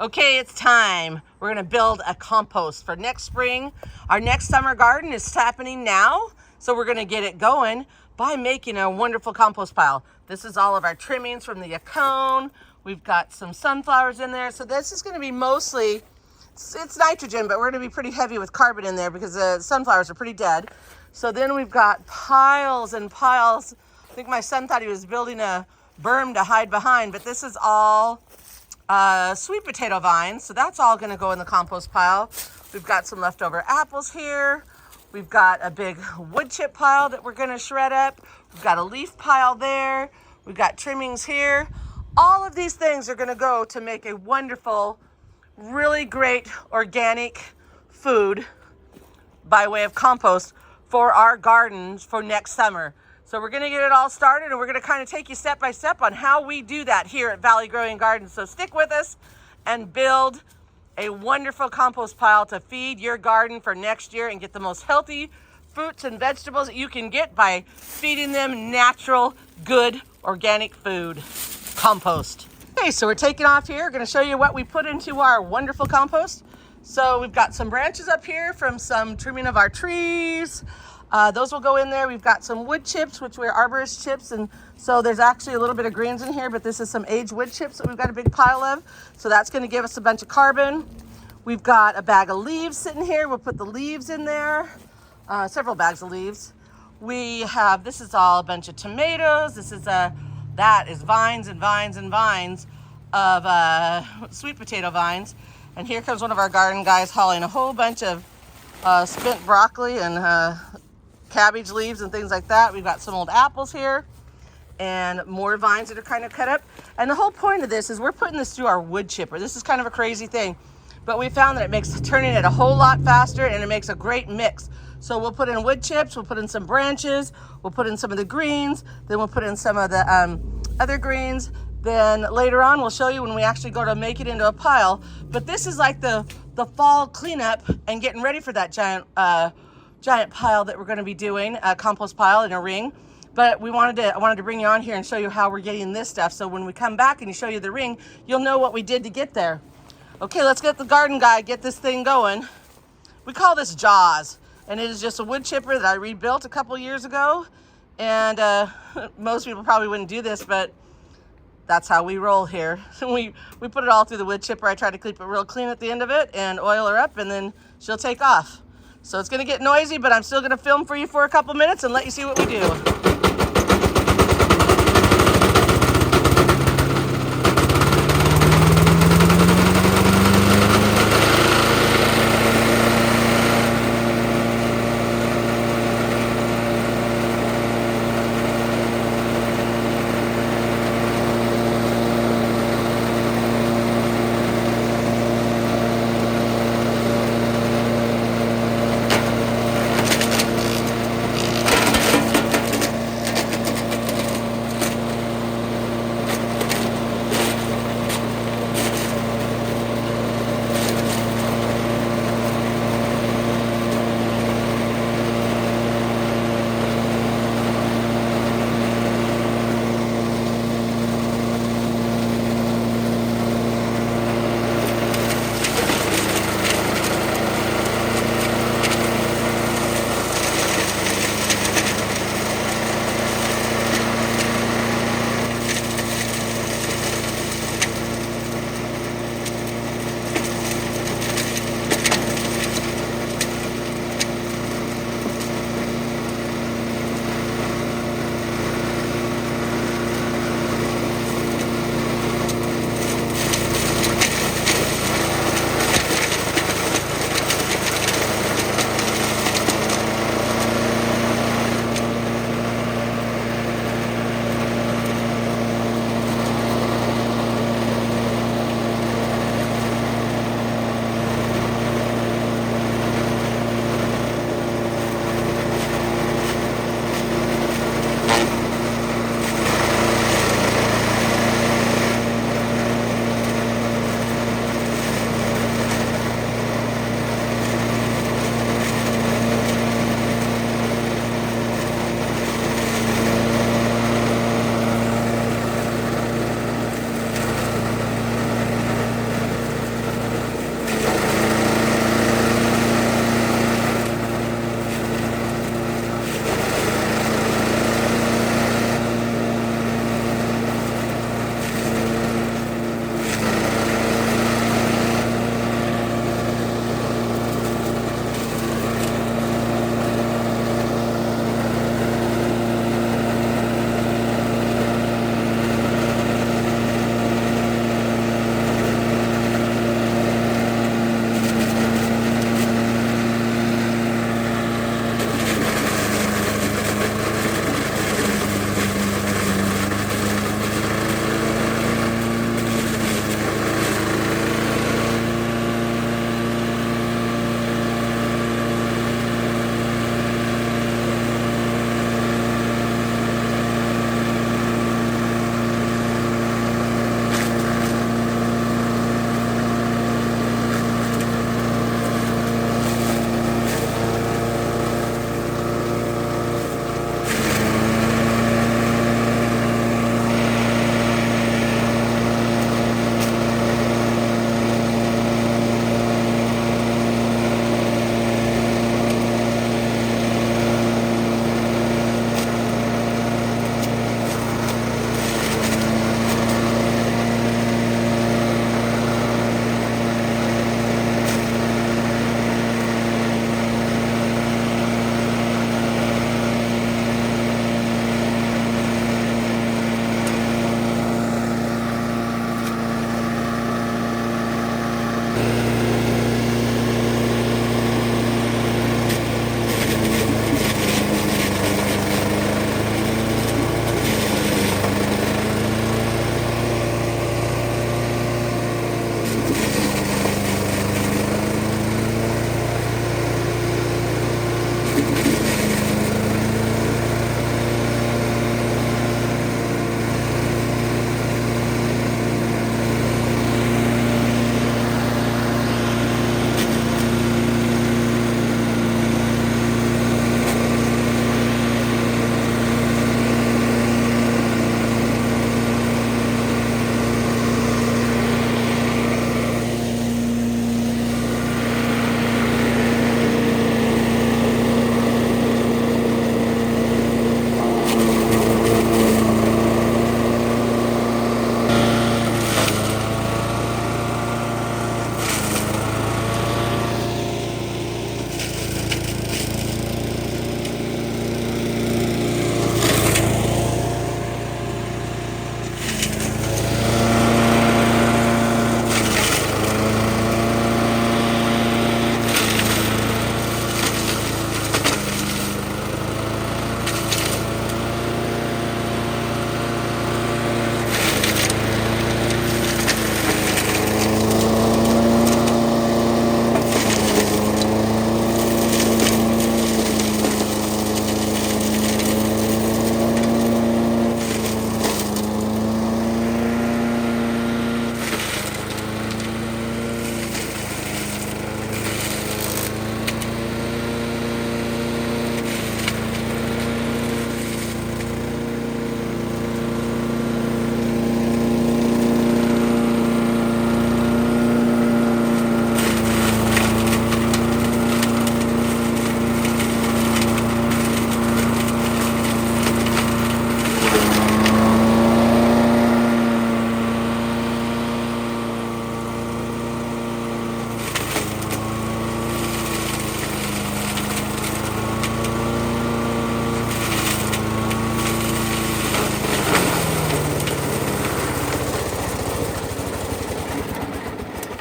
Okay, it's time. We're gonna build a compost for next spring. Our next summer garden is happening now, so we're gonna get it going by making a wonderful compost pile. This is all of our trimmings from the yacon. We've got some sunflowers in there, so this is gonna be mostly, it's nitrogen, but we're gonna be pretty heavy with carbon in there because the sunflowers are pretty dead. So then we've got piles and piles. I think my son thought he was building a berm to hide behind, but this is all sweet potato vines, so that's all going to go in the compost pile. We've got some leftover apples here. We've got a big wood chip pile that we're going to shred up. We've got a leaf pile there. We've got trimmings here. All of these things are going to go to make a wonderful, really great organic food by way of compost for our gardens for next summer. So we're going to get it all started, and we're going to kind of take you step by step on how we do that here at Valley Growing Gardens. So stick with us and build a wonderful compost pile to feed your garden for next year and get the most healthy fruits and vegetables that you can get by feeding them natural, good, organic food. Compost. Okay, so we're taking off here. We're going to show you what we put into our wonderful compost. So we've got some branches up here from some trimming of our trees. Those will go in there. We've got some wood chips, which we're arborist chips, and so there's actually a little bit of greens in here, but this is some aged wood chips that we've got a big pile of, so that's going to give us a bunch of carbon. We've got a bag of leaves sitting here. We'll put the leaves in there, several bags of leaves. We have, this is all a bunch of tomatoes. This is that is vines and vines and vines of sweet potato vines, and here comes one of our garden guys hauling a whole bunch of spent broccoli and cabbage leaves and things like that. We've got some old apples here and more vines that are kind of cut up. And the whole point of this is we're putting this through our wood chipper. This is kind of a crazy thing, but we found that it makes turning it a whole lot faster, and it makes a great mix. So we'll put in wood chips, we'll put in some branches, we'll put in some of the greens, then we'll put in some of the other greens. Then later on, we'll show you when we actually go to make it into a pile. But this is like the fall cleanup and getting ready for that giant pile that we're going to be doing, a compost pile in a ring. But I wanted to bring you on here and show you how we're getting this stuff. So when we come back and you show you the ring, you'll know what we did to get there. Okay, let's get the garden guy, get this thing going. We call this Jaws, and it is just a wood chipper that I rebuilt a couple years ago. And most people probably wouldn't do this, but that's how we roll here. we put it all through the wood chipper. I try to keep it real clean at the end of it and oil her up, and then she'll take off. So it's going to get noisy, but I'm still going to film for you for a couple minutes and let you see what we do.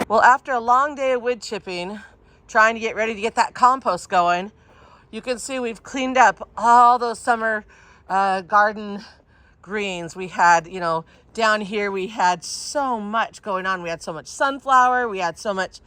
Well, after a long day of wood chipping, trying to get ready to get that compost going, you can see we've cleaned up all those summer garden greens. We had, down here we had so much going on. We had so much sunflower. We had so much,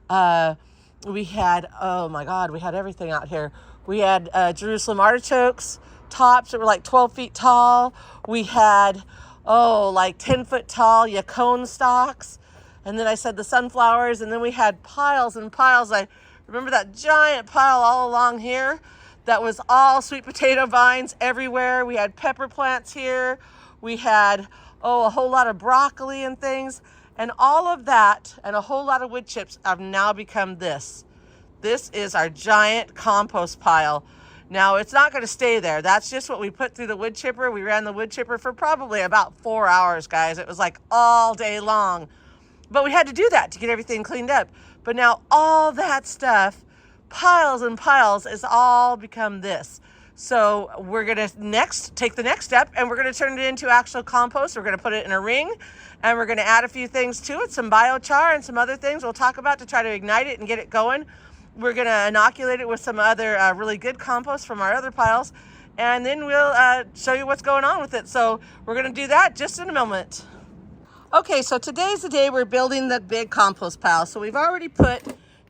oh my God, we had everything out here. We had Jerusalem artichokes, tops that were like 12 feet tall. We had, like 10-foot tall yacon stalks. And then I said the sunflowers, and then we had piles and piles. I remember that giant pile all along here that was all sweet potato vines everywhere. We had pepper plants here. We had, a whole lot of broccoli and things. And all of that and a whole lot of wood chips have now become this. This is our giant compost pile. Now, it's not going to stay there. That's just what we put through the wood chipper. We ran the wood chipper for probably about 4 hours, guys. It was like all day long. But we had to do that to get everything cleaned up. But now all that stuff, piles and piles, has all become this. So we're going to take the next step, and we're going to turn it into actual compost. We're going to put it in a ring, and we're going to add a few things to it, some biochar and some other things we'll talk about to try to ignite it and get it going. We're going to inoculate it with some other really good compost from our other piles, and then we'll show you what's going on with it. So we're going to do that just in a moment. Okay, so today's the day we're building the big compost pile. So we've already put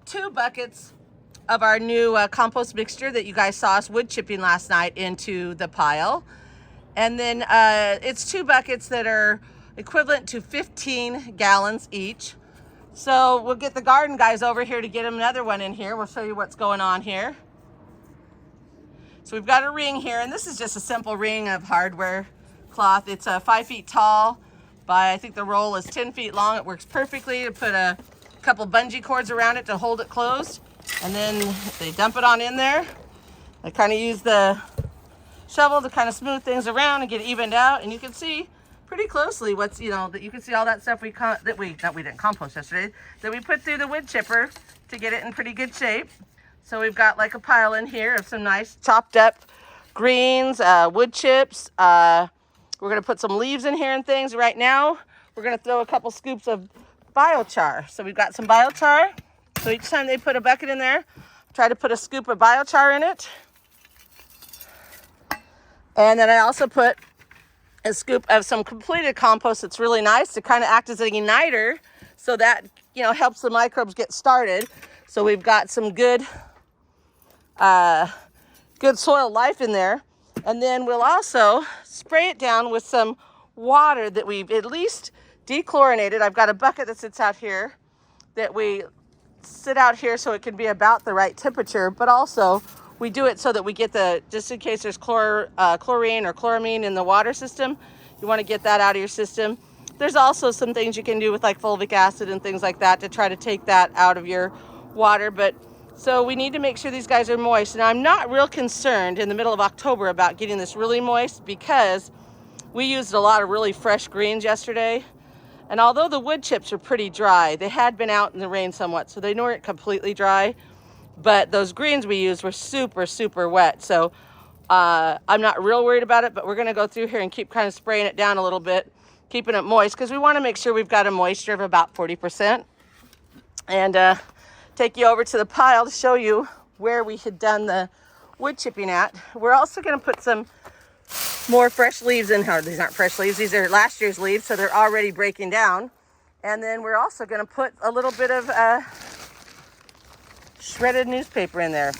2 buckets of our new compost mixture that you guys saw us wood chipping last night into the pile. And then it's 2 buckets that are equivalent to 15 gallons each. So we'll get the garden guys over here to get them another one in here. We'll show you what's going on here. So we've got a ring here, and this is just a simple ring of hardware cloth. It's 5 feet tall. I think the roll is 10 feet long. It works perfectly to put a couple bungee cords around it to hold it closed. And then they dump it on in there. I kind of use the shovel to kind of smooth things around and get it evened out. And you can see pretty closely what's, that you can see all that stuff we didn't compost yesterday, that we put through the wood chipper to get it in pretty good shape. So we've got like a pile in here of some nice chopped up greens, wood chips, we're going to put some leaves in here and things. Right now, we're going to throw a couple scoops of biochar. So we've got some biochar. So each time they put a bucket in there, try to put a scoop of biochar in it. And then I also put a scoop of some completed compost that's really nice to kind of act as an igniter, so that, helps the microbes get started. So we've got some good soil life in there. And then we'll also spray it down with some water that we've at least dechlorinated. I've got a bucket that sits out here that we sit out here so it can be about the right temperature, but also we do it so that we get just in case there's chlorine or chloramine in the water system, you want to get that out of your system. There's also some things you can do with like fulvic acid and things like that to try to take that out of your water. So we need to make sure these guys are moist. And I'm not real concerned in the middle of October about getting this really moist, because we used a lot of really fresh greens yesterday. And although the wood chips are pretty dry, they had been out in the rain somewhat, so they weren't completely dry. But those greens we used were super, super wet. So I'm not real worried about it, but we're going to go through here and keep kind of spraying it down a little bit, keeping it moist, because we want to make sure we've got a moisture of about 40%. And take you over to the pile to show you where we had done the wood chipping at. We're also going to put some more fresh leaves in here. These aren't fresh leaves. These are last year's leaves, so they're already breaking down. And then we're also going to put a little bit of shredded newspaper in there.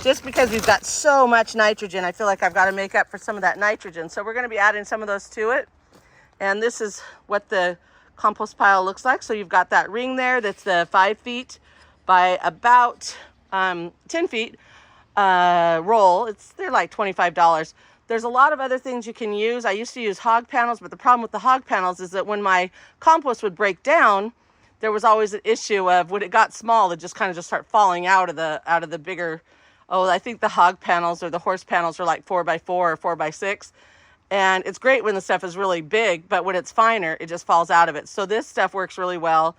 Just because we've got so much nitrogen, I feel like I've got to make up for some of that nitrogen. So we're going to be adding some of those to it. And this is what the compost pile looks like. So you've got that ring there that's the 5 feet by about 10 feet roll. They're like $25. There's a lot of other things you can use. I used to use hog panels, but the problem with the hog panels is that when my compost would break down, there was always an issue of when it got small, it just kind of just start falling out of the bigger. I think the hog panels or the horse panels are like 4x4 or 4x6. And it's great when the stuff is really big, but when it's finer, it just falls out of it. So this stuff works really well.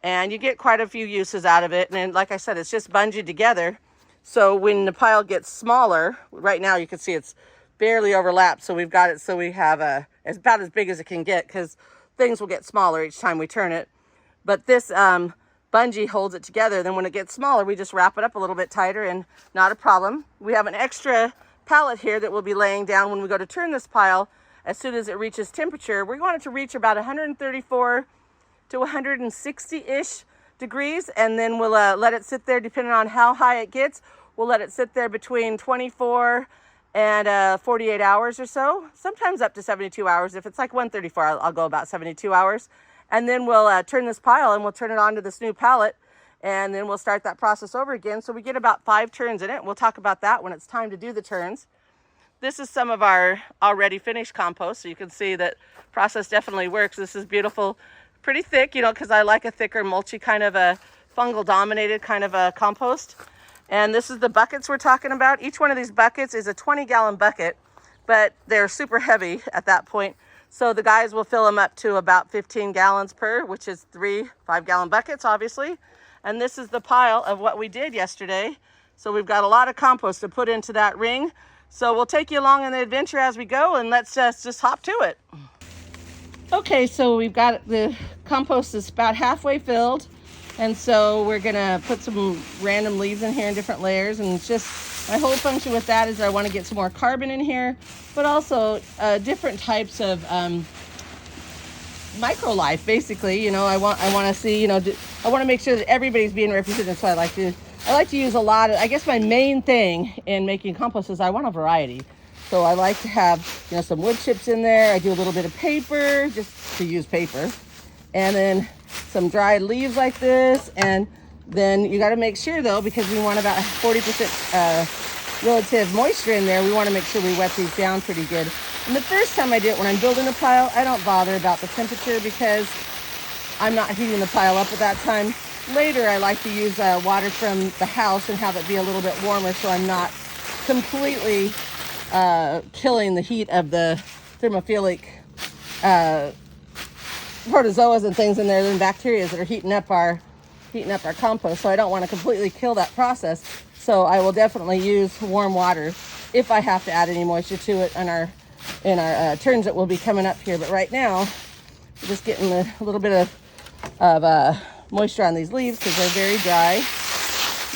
And you get quite a few uses out of it. And like I said, it's just bungeed together. So when the pile gets smaller, right now you can see it's barely overlapped. So we've got it so we have it's about as big as it can get, because things will get smaller each time we turn it. But this bungee holds it together. Then when it gets smaller, we just wrap it up a little bit tighter, and not a problem. We have an extra pallet here that we'll be laying down when we go to turn this pile. As soon as it reaches temperature, we want it to reach about 134 to 160-ish degrees, and then we'll let it sit there. Depending on how high it gets, we'll let it sit there between 24 and 48 hours or so, sometimes up to 72 hours. If it's like 134, I'll go about 72 hours. And then we'll turn this pile and we'll turn it onto this new pallet, and then we'll start that process over again. So we get about 5 turns in it. We'll talk about that when it's time to do the turns. This is some of our already finished compost, so you can see that process definitely works. This is beautiful, pretty thick, you know, because I like a thicker, mulchy kind of a fungal dominated kind of a compost. And this is the buckets we're talking about. Each one of these buckets is a 20-gallon bucket, but they're super heavy at that point. So the guys will fill them up to about 15 gallons per, which is 3 5-gallon buckets, obviously. And this is the pile of what we did yesterday. So we've got a lot of compost to put into that ring. So we'll take you along on the adventure as we go, and let's just hop to it. Okay, so we've got the compost is about halfway filled. And so we're gonna put some random leaves in here in different layers, and it's just, my whole function with that is I wanna get some more carbon in here, but also different types of micro-life, basically. You know, I wanna see, you know, I wanna make sure that everybody's being represented, so I like to use a lot of, I guess my main thing in making compost is I want a variety. So I like to have, you know, some wood chips in there. I do a little bit of paper, just to use paper. And then some dried leaves like this. And then you got to make sure, though, because we want about 40% relative moisture in there, we want to make sure we wet these down pretty good. And the first time I do it, when I'm building a pile, I don't bother about the temperature because I'm not heating the pile up at that time. Later, I like to use water from the house and have it be a little bit warmer, so I'm not completely killing the heat of the thermophilic protozoas and things in there, and bacteria that are heating up our compost. So I don't want to completely kill that process. So I will definitely use warm water if I have to add any moisture to it in our turns that will be coming up here. But right now, we're just getting a little bit of moisture on these leaves because they're very dry.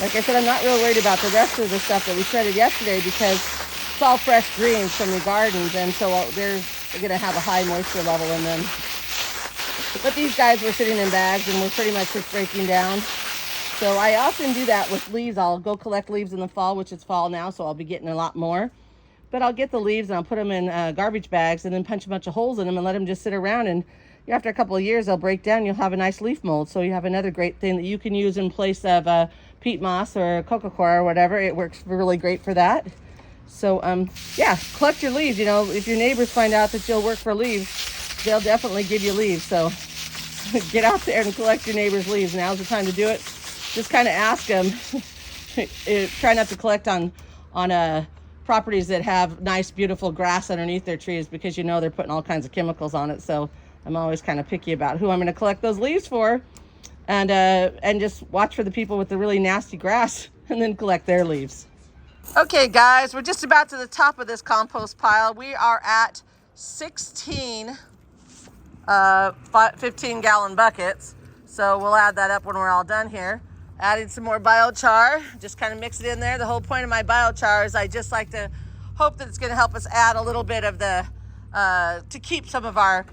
Like I said, I'm not real worried about the rest of the stuff that we shredded yesterday because it's all fresh greens from the gardens, and so they're going to have a high moisture level in them. But these guys were sitting in bags and we're pretty much just breaking down. So I often do that with leaves. I'll go collect leaves in the fall, which is fall now, so I'll be getting a lot more. But I'll get the leaves and I'll put them in garbage bags and then punch a bunch of holes in them and let them just sit around. And after a couple of years, they'll break down. You'll have a nice leaf mold. So you have another great thing that you can use in place of peat moss or coco coir or whatever. It works really great for that. So yeah, collect your leaves. You know, if your neighbors find out that you'll work for leaves, they'll definitely give you leaves. So get out there and collect your neighbor's leaves. Now's the time to do it. Just kind of ask them. Try not to collect on properties that have nice, beautiful grass underneath their trees because you know they're putting all kinds of chemicals on it. So I'm always kind of picky about who I'm going to collect those leaves for, and just watch for the people with the really nasty grass and then collect their leaves. Okay, guys, we're just about to the top of this compost pile. We are at 16 15-gallon buckets. So we'll add that up when we're all done here. Adding some more biochar, just kind of mix it in there. The whole point of my biochar is I just like to hope that it's going to help us add a little bit of the, to keep some of our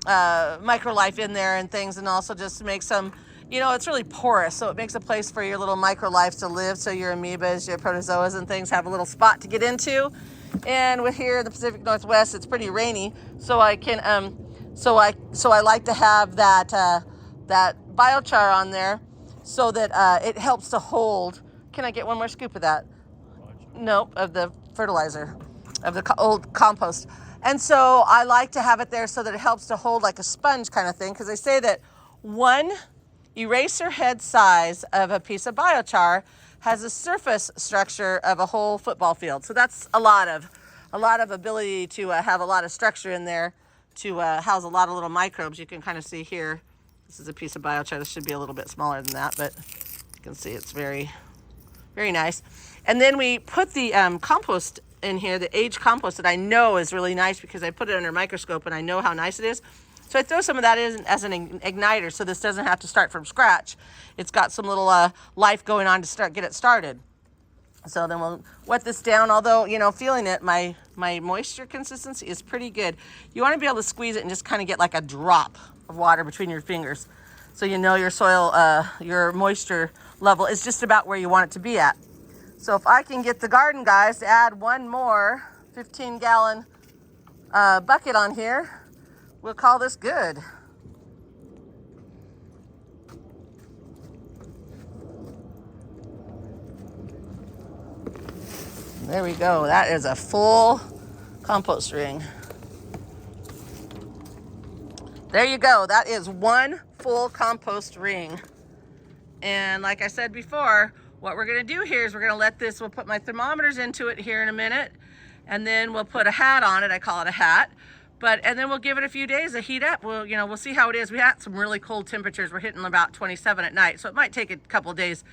microlife in there and things, and also just to make some, you know, it's really porous, so it makes a place for your little microlife to live, so your amoebas, your protozoas and things have a little spot to get into. And with here in the Pacific Northwest, it's pretty rainy, so I can, so I like to have that biochar on there so that it helps to hold. Can I get one more scoop of that? Nope, of the fertilizer, of the old compost. And so I like to have it there so that it helps to hold like a sponge kind of thing, because they say that 1 eraser head size of a piece of biochar has a surface structure of a whole football field. So that's a lot of ability to have a lot of structure in there to house a lot of little microbes. You can kind of see here, this is a piece of biochar. This should be a little bit smaller than that, but you can see it's very, very nice. And then we put the compost in here, the aged compost that I know is really nice because I put it under a microscope and I know how nice it is. So I throw some of that in as an igniter so this doesn't have to start from scratch. It's got some little life going on to get it started. So then we'll wet this down, although, you know, feeling it, my moisture consistency is pretty good. You want to be able to squeeze it and just kind of get like a drop of water between your fingers. So you know your soil, your moisture level is just about where you want it to be at. So if I can get the garden guys to add one more 15-gallon bucket on here, we'll call this good. There we go. That is a full compost ring. There you go. That is one full compost ring. And like I said before, what we're going to do here is we're going to let this, we'll put my thermometers into it here in a minute, and then we'll put a hat on it. I call it a hat. And then we'll give it a few days to heat up. We'll see how it is. We had some really cold temperatures. We're hitting about 27 at night. So it might take a couple days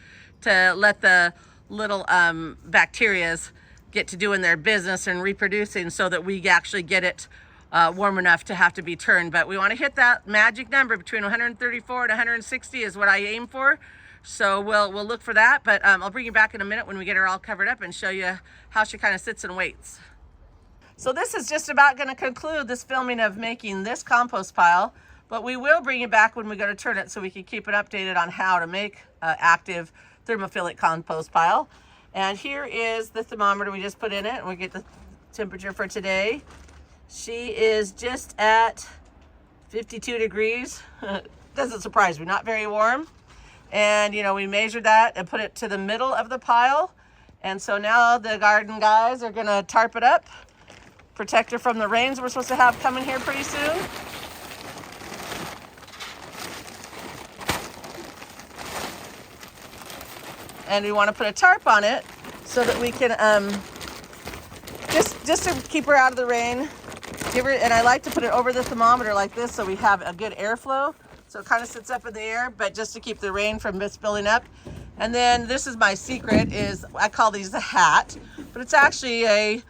to let the little bacterias get to doing their business and reproducing so that we actually get it warm enough to have to be turned. But we want to hit that magic number between 134 and 160 is what I aim for. So we'll look for that. But I'll bring you back in a minute when we get her all covered up and show you how she kind of sits and waits. So this is just about going to conclude this filming of making this compost pile, but we will bring you back when we go to turn it so we can keep it updated on how to make active thermophilic compost pile. And here is the thermometer we just put in it, and we get the temperature for today. She is just at 52 degrees. Doesn't surprise me, not very warm. And you know, we measured that and put it to the middle of the pile. And so now the garden guys are gonna tarp it up, protect her from the rains we're supposed to have coming here pretty soon. And we want to put a tarp on it so that we can just to keep her out of the rain. And I like to put it over the thermometer like this so we have a good airflow. So it kind of sits up in the air, but just to keep the rain from spilling up. And then this is my secret, is I call these a hat, but it's actually a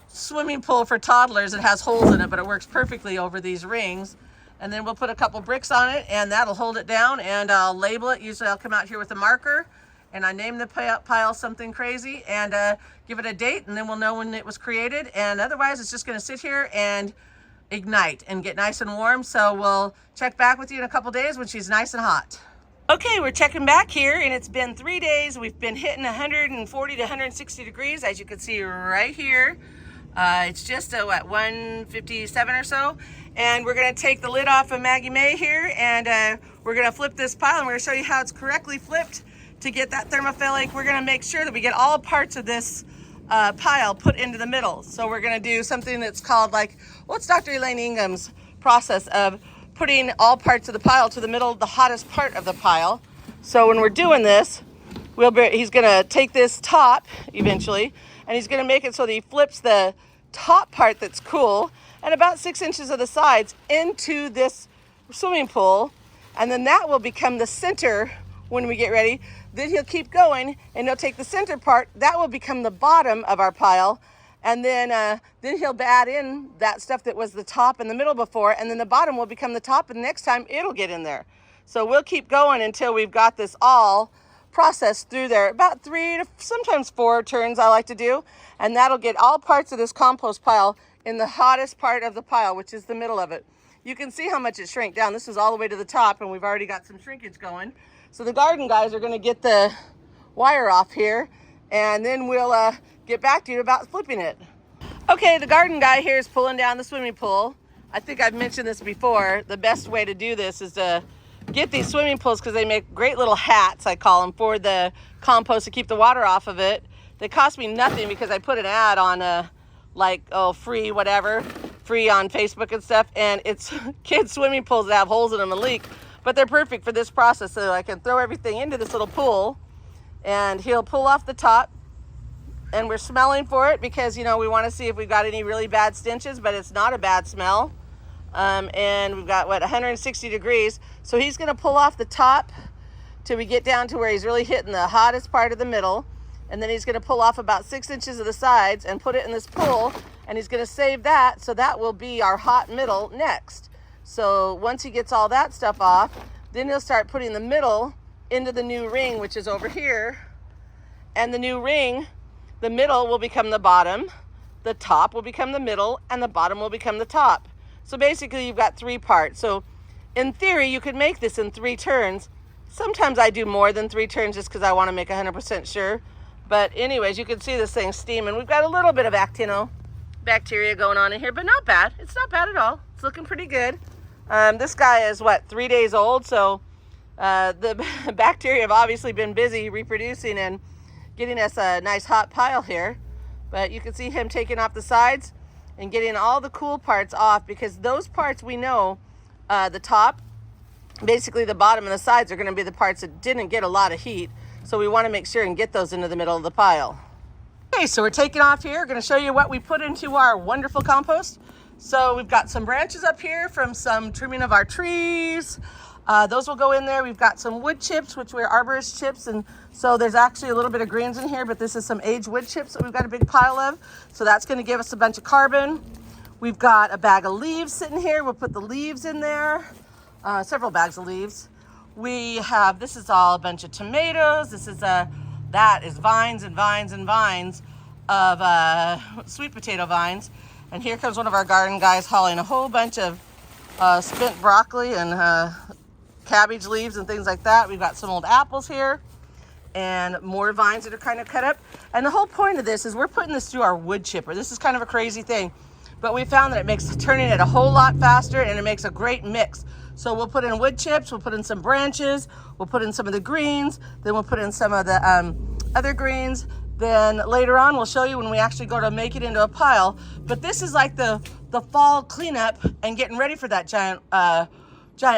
swimming pool for toddlers. It has holes in it, but it works perfectly over these rings. And then we'll put a couple bricks on it, and that'll hold it down, and I'll label it. Usually I'll come out here with a marker, and I name the pile something crazy, and give it a date, and then we'll know when it was created. And otherwise, it's just going to sit here and ignite and get nice and warm. So we'll check back with you in a couple days when she's nice and hot. Okay, we're checking back here, and it's been 3 days. We've been hitting 140 to 160 degrees, as you can see right here. It's just at 157 or so. And we're going to take the lid off of Maggie May here, and we're going to flip this pile, and we're going to show you how it's correctly flipped to get that thermophilic. We're going to make sure that we get all parts of this pile put into the middle. So we're going to do something that's called it's Dr. Elaine Ingham's process of putting all parts of the pile to the middle, the hottest part of the pile. So when we're doing this, he's going to take this top eventually, and he's going to make it so that he flips the top part that's cool and about 6 inches of the sides into this swimming pool. And then that will become the center when we get ready. Then he'll keep going, and he'll take the center part. That will become the bottom of our pile. And then he'll add in that stuff that was the top and the middle before, and then the bottom will become the top, and next time it'll get in there. So we'll keep going until we've got this all processed through there. About 3 to sometimes 4 turns I like to do, and that'll get all parts of this compost pile in the hottest part of the pile, which is the middle of it. You can see how much it shrank down. This is all the way to the top, and we've already got some shrinkage going. So the garden guys are going to get the wire off here, and then we'll get back to you about flipping it. Okay, the garden guy here is pulling down the swimming pool. I think I've mentioned this before. The best way to do this is to get these swimming pools, because they make great little hats, I call them, for the compost to keep the water off of it. They cost me nothing because I put an ad on free whatever, free on Facebook and stuff, and it's kids swimming pools that have holes in them and leak. But they're perfect for this process, so I can throw everything into this little pool, and he'll pull off the top, and we're smelling for it because, we want to see if we've got any really bad stenches, but it's not a bad smell. And we've got, 160 degrees. So he's going to pull off the top till we get down to where he's really hitting the hottest part of the middle, and then he's going to pull off about 6 inches of the sides and put it in this pool, and he's going to save that, so that will be our hot middle next. So once he gets all that stuff off, then he'll start putting the middle into the new ring, which is over here. And the new ring, the middle will become the bottom, the top will become the middle, and the bottom will become the top. So basically you've got 3 parts. So in theory, you could make this in 3 turns. Sometimes I do more than 3 turns just because I want to make 100% sure. But anyways, you can see this thing steaming. We've got a little bit of bacteria going on in here, but not bad. It's not bad at all. It's looking pretty good. This guy is, what, 3 days old? So the bacteria have obviously been busy reproducing and getting us a nice hot pile here. But you can see him taking off the sides and getting all the cool parts off, because those parts we know, the top, basically the bottom and the sides are going to be the parts that didn't get a lot of heat. So we want to make sure and get those into the middle of the pile. Okay, so we're taking off here. Going to show you what we put into our wonderful compost. So we've got some branches up here from some trimming of our trees. Those will go in there. We've got some wood chips, which were arborist chips. And so there's actually a little bit of greens in here, but this is some aged wood chips that we've got a big pile of. So that's going to give us a bunch of carbon. We've got a bag of leaves sitting here. We'll put the leaves in there, several bags of leaves. We have, this is all a bunch of tomatoes. This is that is vines and vines and vines of sweet potato vines. And here comes one of our garden guys hauling a whole bunch of spent broccoli and cabbage leaves and things like that. We've got some old apples here and more vines that are kind of cut up. And the whole point of this is we're putting this through our wood chipper. This is kind of a crazy thing, but we found that it makes turning it a whole lot faster, and it makes a great mix. So we'll put in wood chips, we'll put in some branches, we'll put in some of the greens, then we'll put in some of the other greens. Then later on, we'll show you when we actually go to make it into a pile. But this is like the fall cleanup and getting ready for that giant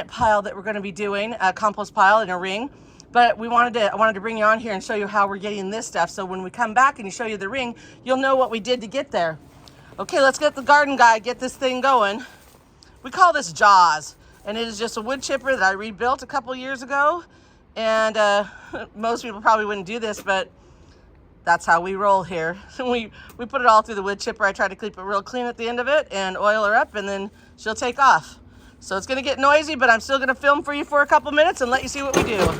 pile that we're going to be doing, a compost pile in a ring. But I wanted to bring you on here and show you how we're getting this stuff. So when we come back and you show you the ring, you'll know what we did to get there. Okay, let's get the garden guy, get this thing going. We call this Jaws, and it is just a wood chipper that I rebuilt a couple years ago. And most people probably wouldn't do this, but that's how we roll here. we put it all through the wood chipper. I try to keep it real clean at the end of it and oil her up, and then she'll take off. So it's gonna get noisy, but I'm still gonna film for you for a couple minutes and let you see what we do.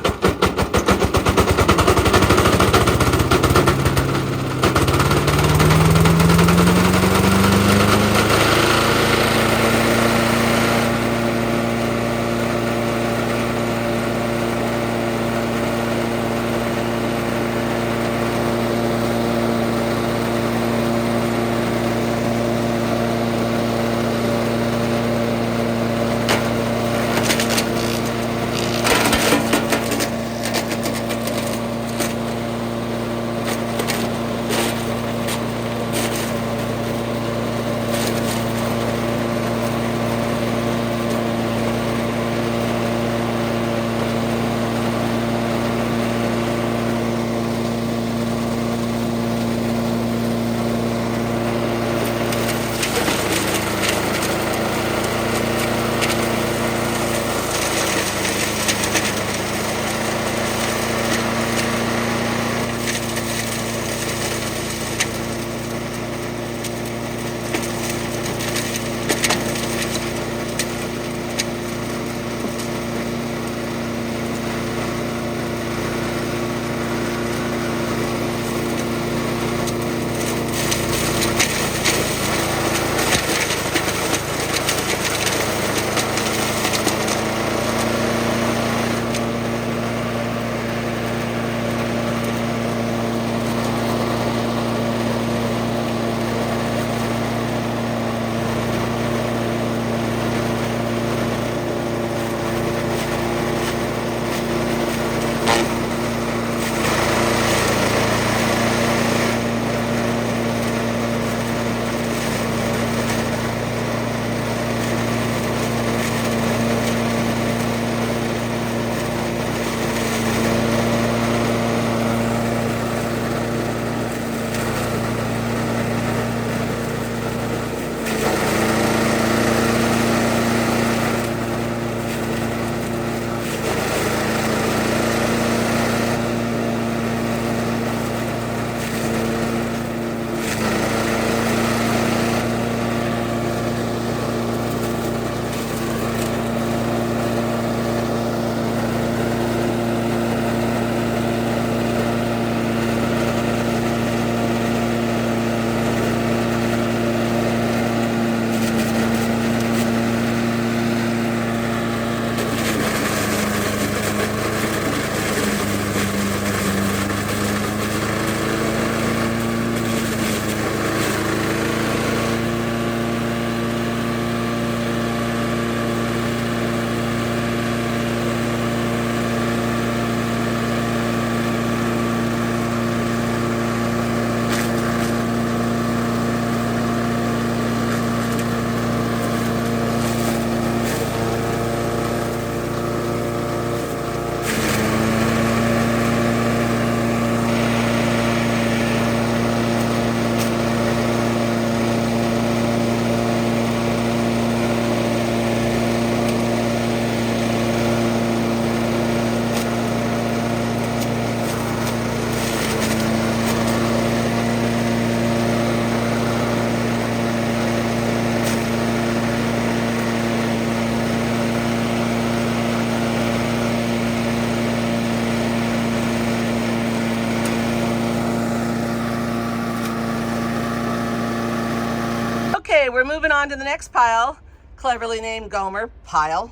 we're moving on to the next pile, cleverly named Gomer pile.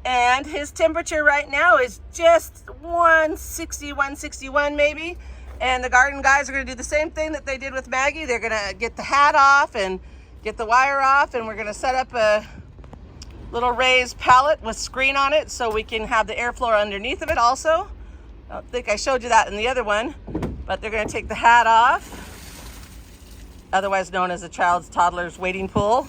And his temperature right now is just 160, 161 maybe. And the garden guys are gonna do the same thing that they did with Maggie. They're gonna get the hat off and get the wire off, and we're gonna set up a little raised pallet with screen on it so we can have the airflow underneath of it also. I don't think I showed you that in the other one, but they're gonna take the hat off, otherwise known as a toddler's wading pool.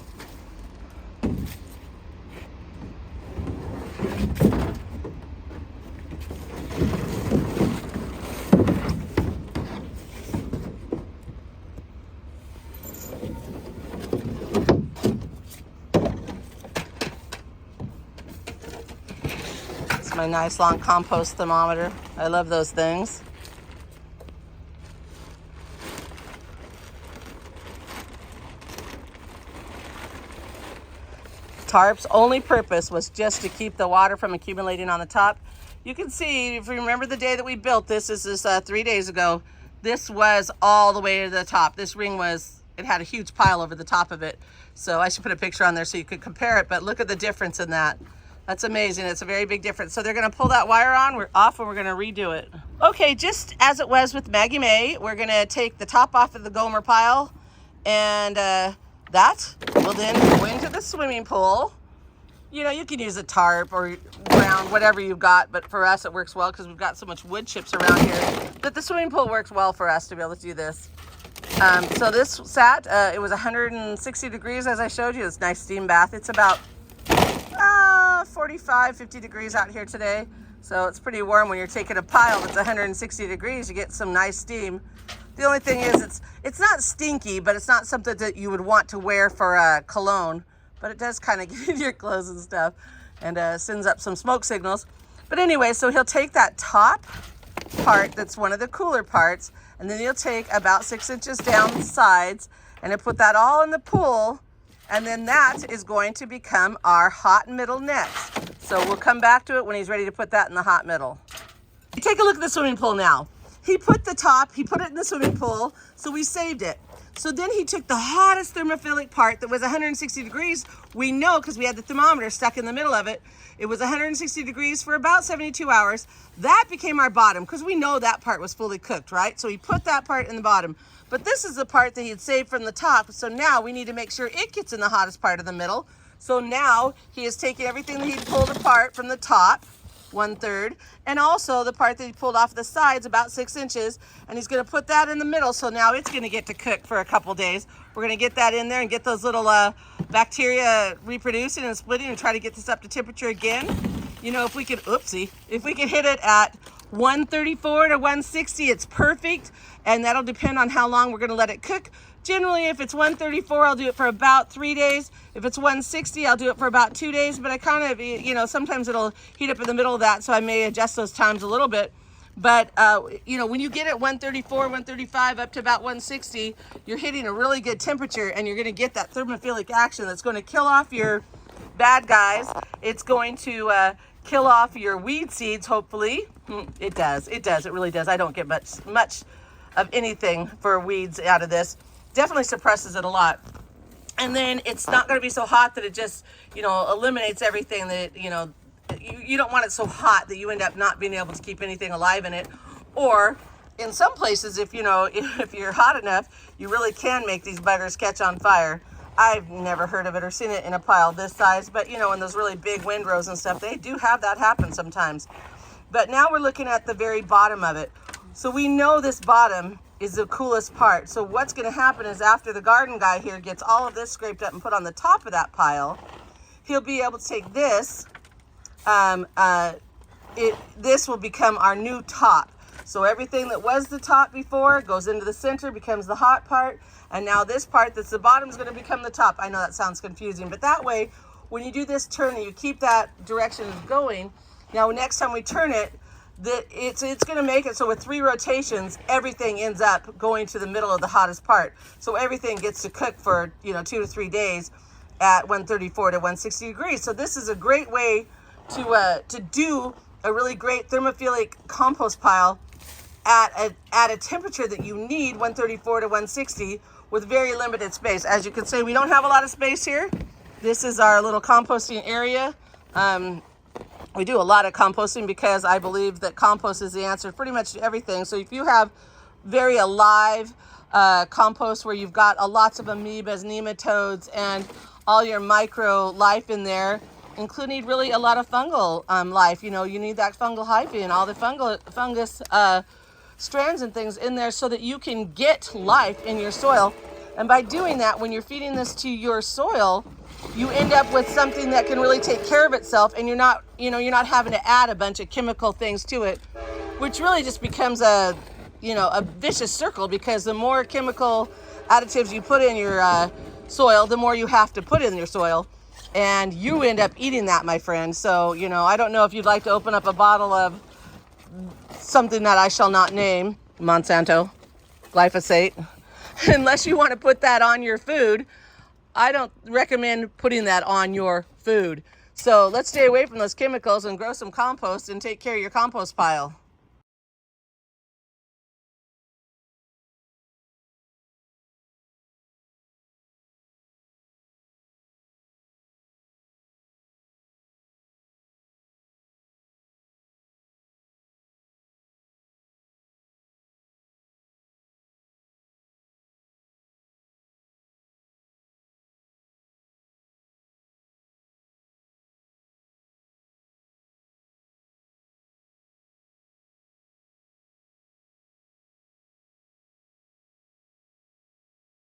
My nice long compost thermometer. I love those things. Tarp's only purpose was just to keep the water from accumulating on the top. You can see, if you remember the day that we built this, this is 3 days ago, this was all the way to the top. This ring it had a huge pile over the top of it. So I should put a picture on there so you could compare it, but look at the difference in that. That's amazing. It's a very big difference. So they're going to pull that wire on. We're off and we're going to redo it. Okay, just as it was with Maggie May, we're going to take the top off of the Gomer pile, and that will then go into the swimming pool. You know, you can use a tarp or ground, whatever you've got, but for us it works well because we've got so much wood chips around here that the swimming pool works well for us to be able to do this. So this sat, it was 160 degrees as I showed you. It's a nice steam bath. It's about 45, 50 degrees out here today. So it's pretty warm when you're taking a pile that's 160 degrees. You get some nice steam. The only thing is it's not stinky, but it's not something that you would want to wear for a cologne. But it does kind of get into your clothes and stuff and sends up some smoke signals. But anyway, so he'll take that top part that's one of the cooler parts, and then he'll take about 6 inches down the sides and he'll put that all in the pool. And then that is going to become our hot middle next. So we'll come back to it when he's ready to put that in the hot middle. Take a look at the swimming pool now. He put the top, he put it in the swimming pool, so we saved it. So then he took the hottest thermophilic part that was 160 degrees. We know because we had the thermometer stuck in the middle of it. It was 160 degrees for about 72 hours. That became our bottom because we know that part was fully cooked, right? So he put that part in the bottom. But this is the part that he had saved from the top. So now we need to make sure it gets in the hottest part of the middle. So now he is taking everything that he pulled apart from the top, 1/3, and also the part that he pulled off the sides, about 6 inches, and he's gonna put that in the middle. So now it's gonna get to cook for a couple days. We're gonna get that in there and get those little bacteria reproducing and splitting and try to get this up to temperature again. You know, if we could hit it at 134 to 160, it's perfect, and that'll depend on how long we're gonna let it cook. Generally, if it's 134, I'll do it for about 3 days. If it's 160, I'll do it for about 2 days, but I kind of, you know, sometimes it'll heat up in the middle of that, so I may adjust those times a little bit. But, you know, when you get at 134, 135, up to about 160, you're hitting a really good temperature, and you're gonna get that thermophilic action that's gonna kill off your bad guys. It's going to kill off your weed seeds, hopefully. It does, it really does. I don't get much of anything for weeds out of this. Definitely suppresses it a lot. And then it's not going to be so hot that it just, you know, eliminates everything that, you know, you don't want it so hot that you end up not being able to keep anything alive in it. Or in some places, if you know, if you're hot enough, you really can make these buggers catch on fire. I've never heard of it or seen it in a pile this size, but you know, in those really big windrows and stuff, they do have that happen sometimes. But now we're looking at the very bottom of it. So we know this bottom is the coolest part. So what's going to happen is after the garden guy here gets all of this scraped up and put on the top of that pile, he'll be able to take this, this will become our new top. So everything that was the top before goes into the center, becomes the hot part, and now this part that's the bottom is going to become the top. I know that sounds confusing, but that way, when you do this turn and you keep that direction going, now next time we turn it, it's going to make it so with 3 rotations, everything ends up going to the middle of the hottest part. So everything gets to cook for, you know, 2 to 3 days at 134 to 160 degrees. So this is a great way to do a really great thermophilic compost pile at a temperature that you need, 134 to 160, with very limited space. As you can see, we don't have a lot of space here. This is our little composting area. We do a lot of composting because I believe that compost is the answer pretty much to everything. So if you have very alive compost where you've got lots of amoebas, nematodes, and all your micro life in there, including really a lot of fungal life, you know, you need that fungal hyphae and all the fungus strands and things in there so that you can get life in your soil. And by doing that, when you're feeding this to your soil, you end up with something that can really take care of itself, and you're not having to add a bunch of chemical things to it, which really just becomes a vicious circle, because the more chemical additives you put in your soil, the more you have to put in your soil, and you end up eating that, my friend. So, I don't know if you'd like to open up a bottle of something that I shall not name, Monsanto, glyphosate, unless you want to put that on your food. I don't recommend putting that on your food. So let's stay away from those chemicals and grow some compost and take care of your compost pile.